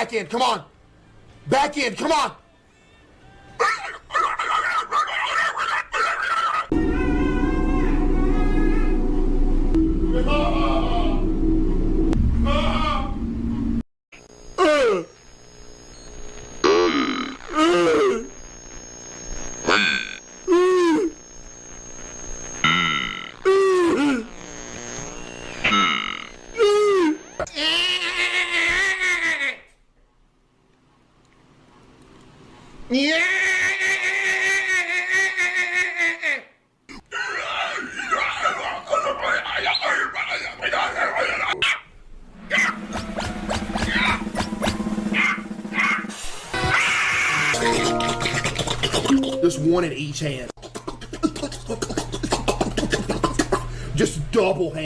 Back in, come on. Back in, come on. Just one in each hand. Just double hand.